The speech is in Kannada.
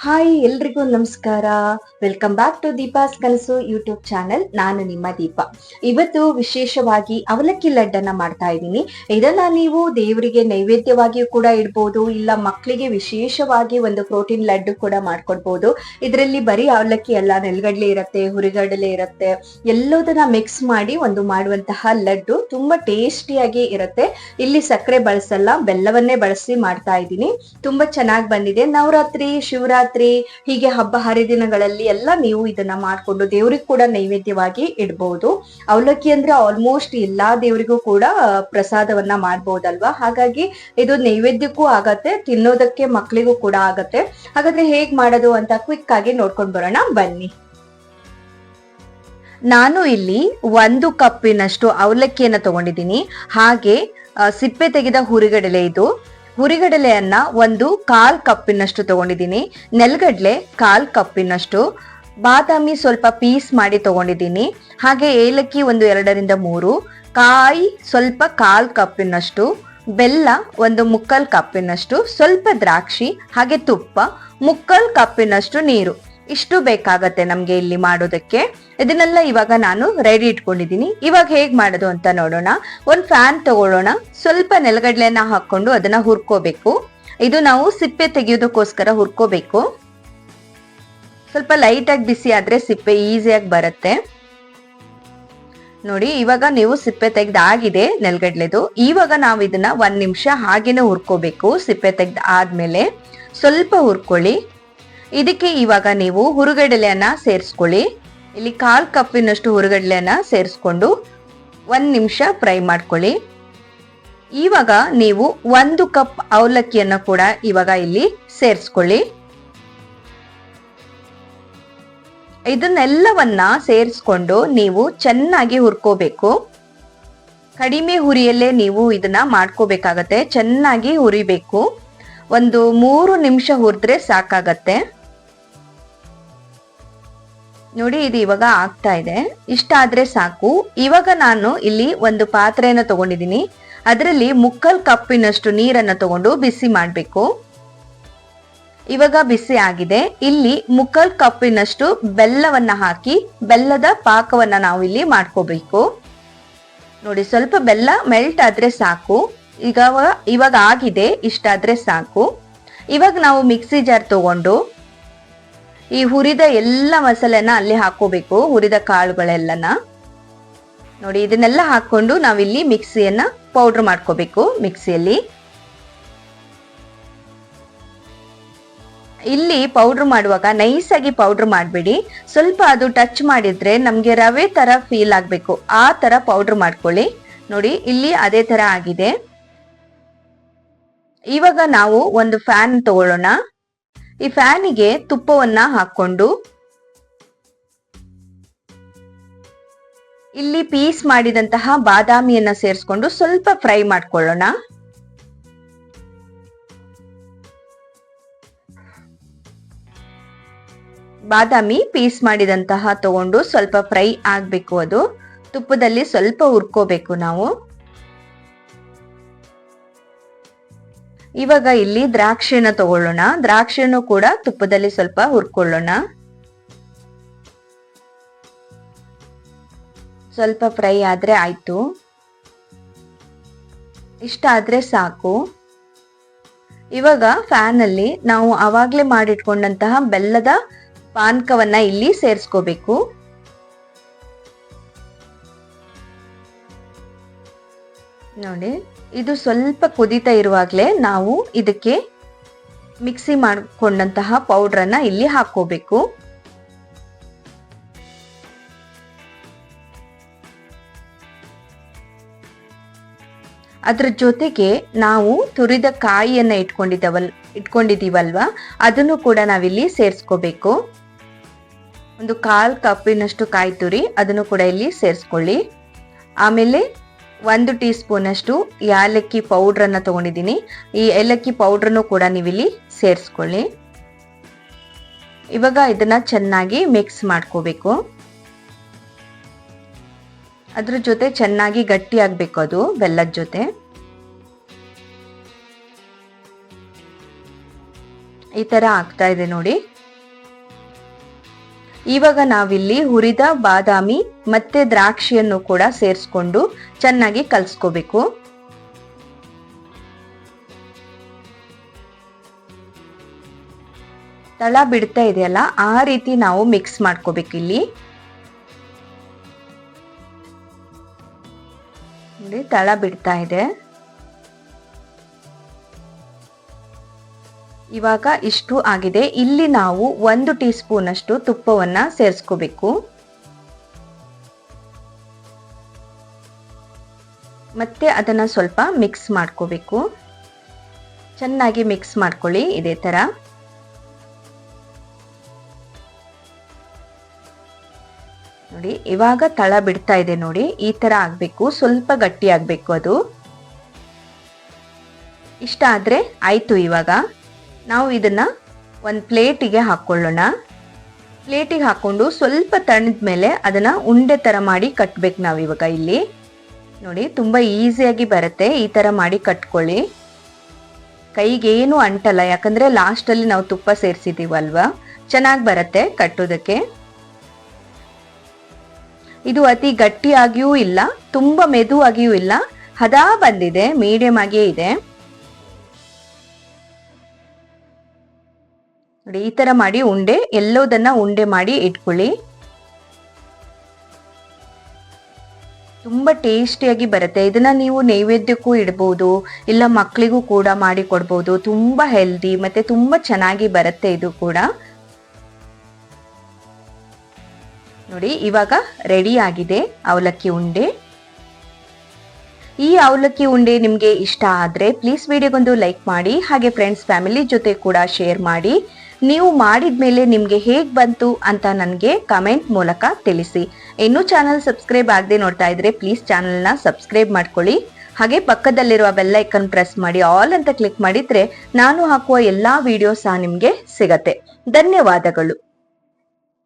ಹಾಯ್ ಎಲ್ರಿಗೂ ನಮಸ್ಕಾರ. ವೆಲ್ಕಮ್ ಬ್ಯಾಕ್ ಟು ದೀಪಾಸ್ ಕನಸು ಯೂಟ್ಯೂಬ್ ಚಾನೆಲ್. ನಾನು ನಿಮ್ಮ ದೀಪ. ಇವತ್ತು ವಿಶೇಷವಾಗಿ ಅವಲಕ್ಕಿ ಲಡ್ಡನ್ನ ಮಾಡ್ತಾ ಇದ್ದೀನಿ. ಇದನ್ನ ನೀವು ದೇವರಿಗೆ ನೈವೇದ್ಯವಾಗಿಯೂ ಕೂಡ ಇಡ್ಬೋದು, ಇಲ್ಲ ಮಕ್ಕಳಿಗೆ ವಿಶೇಷವಾಗಿ ಒಂದು ಪ್ರೋಟೀನ್ ಲಡ್ಡು ಕೂಡ ಮಾಡ್ಕೊಡ್ಬೋದು. ಇದರಲ್ಲಿ ಬರೀ ಅವಲಕ್ಕಿ ಅಲ್ಲ, ನೆಲಗಡಲೆ ಇರುತ್ತೆ, ಹುರಿಗಡಲೆ ಇರುತ್ತೆ, ಎಲ್ಲದನ್ನ ಮಿಕ್ಸ್ ಮಾಡಿ ಒಂದು ಮಾಡುವಂತಹ ಲಡ್ಡು ತುಂಬಾ ಟೇಸ್ಟಿಯಾಗಿ ಇರುತ್ತೆ. ಇಲ್ಲಿ ಸಕ್ಕರೆ ಬಳಸಲ್ಲ, ಬೆಲ್ಲವನ್ನೇ ಬಳಸಿ ಮಾಡ್ತಾ ಇದ್ದೀನಿ. ತುಂಬಾ ಚೆನ್ನಾಗಿ ಬಂದಿದೆ. ನವರಾತ್ರಿ, ಶಿವರಾತ್ರಿ ಹೀಗೆ ಹಬ್ಬ ಹರಿದಿನಗಳಲ್ಲಿ ಎಲ್ಲ ನೀವು ಇದನ್ನ ಮಾಡ್ಕೊಂಡು ದೇವ್ರಿಗೆ ಕೂಡ ನೈವೇದ್ಯವಾಗಿ ಇಡ್ಬಹುದು. ಅವಲಕ್ಕಿ ಅಂದ್ರೆ ಆಲ್ಮೋಸ್ಟ್ ಎಲ್ಲಾ ದೇವರಿಗೂ ಕೂಡ ಪ್ರಸಾದವನ್ನ ಮಾಡ್ಬೋದಲ್ವಾ. ಹಾಗಾಗಿ ಇದು ನೈವೇದ್ಯಕ್ಕೂ ಆಗತ್ತೆ, ತಿನ್ನೋದಕ್ಕೆ ಮಕ್ಕಳಿಗೂ ಕೂಡ ಆಗತ್ತೆ. ಹಾಗಾದ್ರೆ ಹೇಗ್ ಮಾಡೋದು ಅಂತ ಕ್ವಿಕ್ ಆಗಿ ನೋಡ್ಕೊಂಡ್ ಬರೋಣ ಬನ್ನಿ. ನಾನು ಇಲ್ಲಿ 1 ಕಪ್ಪಿನಷ್ಟು ಅವಲಕ್ಕಿಯನ್ನ ತಗೊಂಡಿದ್ದೀನಿ. ಹಾಗೆ ಸಿಪ್ಪೆ ತೆಗೆದ ಹುರಿಗಡಲೆ, ಇದು ಹುರಿಗಡಲೆಯನ್ನ 1/4 ಕಪ್ಪಿನಷ್ಟು ತಗೊಂಡಿದ್ದೀನಿ. ನೆಲಗಡ್ಲೆ 1/4 ಕಪ್ಪಿನಷ್ಟು, ಬಾದಾಮಿ ಸ್ವಲ್ಪ ಪೀಸ್ ಮಾಡಿ ತಗೊಂಡಿದ್ದೀನಿ. ಹಾಗೆ ಏಲಕ್ಕಿ 2ರಿಂದ 3, ಕಾಯಿ ಸ್ವಲ್ಪ 1/4 ಕಪ್ಪಿನಷ್ಟು, ಬೆಲ್ಲ 1/3 ಕಪ್ಪಿನಷ್ಟು, ಸ್ವಲ್ಪ ದ್ರಾಕ್ಷಿ, ಹಾಗೆ ತುಪ್ಪ 3/4 ಕಪ್ಪಿನಷ್ಟು, ನೀರು. ಇಷ್ಟು ಬೇಕಾಗತ್ತೆ ನಮ್ಗೆ ಇಲ್ಲಿ ಮಾಡೋದಕ್ಕೆ. ಇದನ್ನೆಲ್ಲ ಇವಾಗ ನಾನು ರೆಡಿ ಇಟ್ಕೊಂಡಿದ್ದೀನಿ. ಇವಾಗ ಹೇಗ್ ಮಾಡೋದು ಅಂತ ನೋಡೋಣ. ಒಂದ್ ಫ್ಯಾನ್ ತಗೊಳ್ಳೋಣ. ಸ್ವಲ್ಪ ನೆಲಗಡ್ಲೆಯನ್ನ ಹಾಕೊಂಡು ಅದನ್ನ ಹುರ್ಕೋಬೇಕು. ಇದು ನಾವು ಸಿಪ್ಪೆ ತೆಗೆಯೋದಕ್ಕೋಸ್ಕರ ಹುರ್ಕೋಬೇಕು. ಸ್ವಲ್ಪ ಲೈಟ್ ಆಗಿ ಬಿಸಿ ಆದ್ರೆ ಸಿಪ್ಪೆ ಈಸಿಯಾಗಿ ಬರುತ್ತೆ. ನೋಡಿ, ಇವಾಗ ನೀವು ಸಿಪ್ಪೆ ತೆಗ್ದಾಗಿದೆ ನೆಲಗಡ್ಲೆದು. ಇವಾಗ ನಾವು ಇದನ್ನ 1 ನಿಮಿಷ ಹಾಗೇನೆ ಹುರ್ಕೋಬೇಕು. ಸಿಪ್ಪೆ ತೆಗ್ದ ಆದ್ಮೇಲೆ ಸ್ವಲ್ಪ ಹುರ್ಕೊಳ್ಳಿ. ಇದಕ್ಕೆ ಇವಾಗ ನೀವು ಹುರುಗಡಲೆಯನ್ನ ಸೇರಿಸ್ಕೊಳ್ಳಿ. ಇಲ್ಲಿ 1/4 ಕಪ್ಪಿನಷ್ಟು ಹುರುಗಡಲೆಯನ್ನ ಸೇರಿಸ್ಕೊಂಡು 1 ನಿಮಿಷ ಫ್ರೈ ಮಾಡ್ಕೊಳ್ಳಿ. ಇವಾಗ ನೀವು 1 ಕಪ್ ಅವಲಕ್ಕಿಯನ್ನ ಕೂಡ ಇವಾಗ ಇಲ್ಲಿ ಸೇರಿಸ್ಕೊಳ್ಳಿ. ಇದನ್ನೆಲ್ಲವನ್ನ ಸೇರಿಸ್ಕೊಂಡು ನೀವು ಚೆನ್ನಾಗಿ ಹುರ್ಕೋಬೇಕು. ಕಡಿಮೆ ಹುರಿಯಲ್ಲೇ ನೀವು ಇದನ್ನ ಮಾಡ್ಕೋಬೇಕಾಗತ್ತೆ. ಚೆನ್ನಾಗಿ ಹುರಿಬೇಕು. 3 ನಿಮಿಷ ಹುರಿದ್ರೆ ಸಾಕಾಗತ್ತೆ. ನೋಡಿ, ಇದು ಇವಾಗ ಆಗ್ತಾ ಇದೆ. ಇಷ್ಟ ಆದ್ರೆ ಸಾಕು. ಇವಾಗ ನಾನು ಇಲ್ಲಿ ಒಂದು ಪಾತ್ರೆಯನ್ನ ತಗೊಂಡಿದ್ದೀನಿ. ಅದರಲ್ಲಿ 3/4 ಕಪ್ಪಿನಷ್ಟು ನೀರನ್ನ ತಗೊಂಡು ಬಿಸಿ ಮಾಡ್ಬೇಕು. ಇವಾಗ ಬಿಸಿ ಆಗಿದೆ. ಇಲ್ಲಿ 3/4 ಕಪ್ಪಿನಷ್ಟು ಬೆಲ್ಲವನ್ನ ಹಾಕಿ ಬೆಲ್ಲದ ಪಾಕವನ್ನ ನಾವು ಇಲ್ಲಿ ಮಾಡ್ಕೋಬೇಕು. ನೋಡಿ, ಸ್ವಲ್ಪ ಬೆಲ್ಲ ಮೆಲ್ಟ್ ಆದ್ರೆ ಸಾಕು. ಇವಾಗ ಆಗಿದೆ. ಇಷ್ಟ ಆದ್ರೆ ಸಾಕು. ಇವಾಗ ನಾವು ಮಿಕ್ಸಿ ಜಾರ್ ತಗೊಂಡು ಈ ಹುರಿದ ಎಲ್ಲ ಮಸಾಲೆನ ಅಲ್ಲಿ ಹಾಕೋಬೇಕು. ಹುರಿದ ಕಾಳುಗಳೆಲ್ಲನ ನೋಡಿ, ಇದನ್ನೆಲ್ಲ ಹಾಕೊಂಡು ನಾವಿಲ್ಲಿ ಮಿಕ್ಸಿಯನ್ನ ಪೌಡರ್ ಮಾಡ್ಕೋಬೇಕು. ಮಿಕ್ಸಿಯಲ್ಲಿ ಇಲ್ಲಿ ಪೌಡರ್ ಮಾಡುವಾಗ ನೈಸ್ ಆಗಿ ಪೌಡರ್ ಮಾಡ್ಬೇಡಿ. ಸ್ವಲ್ಪ ಅದು ಟಚ್ ಮಾಡಿದ್ರೆ ನಮ್ಗೆ ರವೆ ತರ ಫೀಲ್ ಆಗ್ಬೇಕು. ಆ ತರ ಪೌಡರ್ ಮಾಡ್ಕೊಳ್ಳಿ. ನೋಡಿ, ಇಲ್ಲಿ ಅದೇ ತರ ಆಗಿದೆ. ಇವಾಗ ನಾವು ಒಂದು ಫ್ಯಾನ್ ತಗೊಳ್ಳೋಣ. ಈ ಫ್ಯಾನಿಗೆ ತುಪ್ಪವನ್ನ ಹಾಕೊಂಡು ಇಲ್ಲಿ ಪೀಸ್ ಮಾಡಿದಂತಹ ಬಾದಾಮಿಯನ್ನ ಸೇರಿಸ್ಕೊಂಡು ಸ್ವಲ್ಪ ಫ್ರೈ ಮಾಡ್ಕೊಳ್ಳೋಣ. ಬಾದಾಮಿ ಪೀಸ್ ಮಾಡಿದಂತಹ ತಗೊಂಡು ಸ್ವಲ್ಪ ಫ್ರೈ ಆಗ್ಬೇಕು. ಅದು ತುಪ್ಪದಲ್ಲಿ ಸ್ವಲ್ಪ ಹುರ್ಕೋಬೇಕು ನಾವು. ಇವಾಗ ಇಲ್ಲಿ ದ್ರಾಕ್ಷಿನ ತಗೊಳ್ಳೋಣ. ದ್ರಾಕ್ಷಿಯನ್ನು ಕೂಡ ತುಪ್ಪದಲ್ಲಿ ಸ್ವಲ್ಪ ಹುರ್ಕೊಳ್ಳೋಣ. ಸ್ವಲ್ಪ ಫ್ರೈ ಆದ್ರೆ ಆಯ್ತು. ಇಷ್ಟ ಆದ್ರೆ ಸಾಕು. ಇವಾಗ ಫ್ಯಾನ್ ಅಲ್ಲಿ ನಾವು ಆವಾಗ್ಲೇ ಮಾಡಿಟ್ಕೊಂಡಂತಹ ಬೆಲ್ಲದ ಪಾನಕವನ್ನ ಇಲ್ಲಿ ಸೇರಿಸ್ಕೋಬೇಕು. ನೋಡಿ, ಇದು ಸ್ವಲ್ಪ ಕುದೀತಾ ಇರುವಾಗ್ಲೇ ನಾವು ಇದಕ್ಕೆ ಮಿಕ್ಸಿ ಮಾಡಿಕೊಂಡಂತಹ ಪೌಡ್ರನ್ನ ಇಲ್ಲಿ ಹಾಕೋಬೇಕು. ಅದ್ರ ಜೊತೆಗೆ ನಾವು ತುರಿದ ಕಾಯಿಯನ್ನ ಇಟ್ಕೊಂಡಿದೀವಲ್ವಾ, ಅದನ್ನು ಕೂಡ ನಾವಿಲ್ಲಿ ಸೇರಿಸ್ಕೋಬೇಕು. 1/4 ಕಪ್ಪಿನಷ್ಟು ಕಾಯಿ ತುರಿ, ಅದನ್ನು ಕೂಡ ಇಲ್ಲಿ ಸೇರಿಸ್ಕೊಳ್ಳಿ. ಆಮೇಲೆ 1 ಟೀ ಸ್ಪೂನ್ ಅಷ್ಟು ಏಲಕ್ಕಿ ಪೌಡ್ರ್ ಅನ್ನ ತಗೊಂಡಿದ್ದೀನಿ. ಈ ಏಲಕ್ಕಿ ಪೌಡ್ರನ್ನು ಕೂಡ ನೀವಿಲ್ಲಿ ಸೇರಿಸ್ಕೊಳ್ಳಿ. ಇವಾಗ ಇದನ್ನ ಚೆನ್ನಾಗಿ ಮಿಕ್ಸ್ ಮಾಡ್ಕೋಬೇಕು. ಅದ್ರ ಜೊತೆ ಚೆನ್ನಾಗಿ ಗಟ್ಟಿ ಆಗ್ಬೇಕು ಅದು ಬೆಲ್ಲದ ಜೊತೆ. ಈ ತರ ಆಗ್ತಾ ಇದೆ ನೋಡಿ. ಇವಾಗ ನಾವಿಲ್ಲಿ ಹುರಿದ ಬಾದಾಮಿ ಮತ್ತೆ ದ್ರಾಕ್ಷಿಯನ್ನು ಕೂಡ ಸೇರಿಸ್ಕೊಂಡು ಚೆನ್ನಾಗಿ ಕಲ್ಸ್ಕೋಬೇಕು. ತಳ ಬಿಡ್ತಾ ಇದೆಯಲ್ಲ, ಆ ರೀತಿ ನಾವು ಮಿಕ್ಸ್ ಮಾಡ್ಕೋಬೇಕು. ಇಲ್ಲಿ ನೋಡಿ ತಳ ಬಿಡ್ತಾ ಇದೆ. ಇವಾಗ ಇಷ್ಟು ಆಗಿದೆ. ಇಲ್ಲಿ ನಾವು 1 ಟೀ ಸ್ಪೂನ್ ಅಷ್ಟು ತುಪ್ಪವನ್ನ ಸೇರಿಸ್ಕೋಬೇಕು. ಮತ್ತೆ ಅದನ್ನ ಸ್ವಲ್ಪ ಮಿಕ್ಸ್ ಮಾಡ್ಕೋಬೇಕು. ಚೆನ್ನಾಗಿ ಮಿಕ್ಸ್ ಮಾಡ್ಕೊಳ್ಳಿ ಇದೇ ತರ. ನೋಡಿ ಇವಾಗ ತಳ ಬಿಡ್ತಾ ಇದೆ ನೋಡಿ, ಈ ತರ ಆಗ್ಬೇಕು. ಸ್ವಲ್ಪ ಗಟ್ಟಿ ಆಗ್ಬೇಕು ಅದು. ಇಷ್ಟ ಆದ್ರೆ ಆಯ್ತು. ಇವಾಗ ನಾವು ಇದನ್ನ ಒಂದು ಪ್ಲೇಟಿಗೆ ಹಾಕೊಳ್ಳೋಣ. ಪ್ಲೇಟಿಗೆ ಹಾಕೊಂಡು ಸ್ವಲ್ಪ ತಣ್ಣದ ಮೇಲೆ ಅದನ್ನ ಉಂಡೆ ತರ ಮಾಡಿ ಕಟ್ಬೇಕು ನಾವು ಇವಾಗ. ಇಲ್ಲಿ ನೋಡಿ ತುಂಬಾ ಈಸಿಯಾಗಿ ಬರುತ್ತೆ. ಈ ತರ ಮಾಡಿ ಕಟ್ಕೊಳ್ಳಿ. ಕೈಗೇನು ಅಂಟಲ್ಲ, ಯಾಕಂದ್ರೆ ಲಾಸ್ಟ್ ಅಲ್ಲಿ ನಾವು ತುಪ್ಪ ಸೇರಿಸಿದೀವಲ್ವಾ, ಚೆನ್ನಾಗಿ ಬರುತ್ತೆ ಕಟ್ಟೋದಕ್ಕೆ. ಇದು ಅತಿ ಗಟ್ಟಿಯಾಗಿಯೂ ಇಲ್ಲ, ತುಂಬಾ ಮೆದುವಾಗಿಯೂ ಇಲ್ಲ, ಹದ ಬಂದಿದೆ, ಮೀಡಿಯಂ ಆಗಿಯೇ ಇದೆ ನೋಡಿ. ಈ ತರ ಮಾಡಿ ಉಂಡೆ ಎಲ್ಲೋದನ್ನ ಉಂಡೆ ಮಾಡಿ ಇಟ್ಕೊಳ್ಳಿ. ತುಂಬಾ ಟೇಸ್ಟಿಯಾಗಿ ಬರುತ್ತೆ. ಇದನ್ನ ನೀವು ನೈವೇದ್ಯಕ್ಕೂ ಇಡಬಹುದು, ಇಲ್ಲ ಮಕ್ಕಳಿಗೂ ಕೂಡ ಮಾಡಿ ಕೊಡ್ಬಹುದು. ತುಂಬಾ ಹೆಲ್ದಿ ಮತ್ತೆ ತುಂಬಾ ಚೆನ್ನಾಗಿ ಬರುತ್ತೆ ಇದು ಕೂಡ. ನೋಡಿ ಇವಾಗ ರೆಡಿ ಆಗಿದೆ ಅವಲಕ್ಕಿ ಉಂಡೆ. ಈ ಅವಲಕ್ಕಿ ಉಂಡೆ ನಿಮ್ಗೆ ಇಷ್ಟ ಆದ್ರೆ ಪ್ಲೀಸ್ ವಿಡಿಯೋಗೊಂದು ಲೈಕ್ ಮಾಡಿ, ಹಾಗೆ ಫ್ರೆಂಡ್ಸ್ ಫ್ಯಾಮಿಲಿ ಜೊತೆ ಕೂಡ ಶೇರ್ ಮಾಡಿ. ನೀವು ಮಾಡಿದ್ಮೇಲೆ ನಿಮ್ಗೆ ಹೇಗ್ ಬಂತು ಅಂತ ನನಗೆ ಕಮೆಂಟ್ ಮೂಲಕ ತಿಳಿಸಿ. ಇನ್ನೂ ಚಾನಲ್ ಸಬ್ಸ್ಕ್ರೈಬ್ ಆಗದೆ ನೋಡ್ತಾ ಇದ್ರೆ ಪ್ಲೀಸ್ ಚಾನಲ್ನ ಸಬ್ಸ್ಕ್ರೈಬ್ ಮಾಡ್ಕೊಳ್ಳಿ. ಹಾಗೆ ಪಕ್ಕದಲ್ಲಿರುವ ಬೆಲ್ ಐಕನ್ ಪ್ರೆಸ್ ಮಾಡಿ ಆಲ್ ಅಂತ ಕ್ಲಿಕ್ ಮಾಡಿದ್ರೆ ನಾನು ಹಾಕುವ ಎಲ್ಲಾ ವಿಡಿಯೋಸ್ ಸಹ ನಿಮ್ಗೆ ಸಿಗತ್ತೆ. ಧನ್ಯವಾದಗಳು.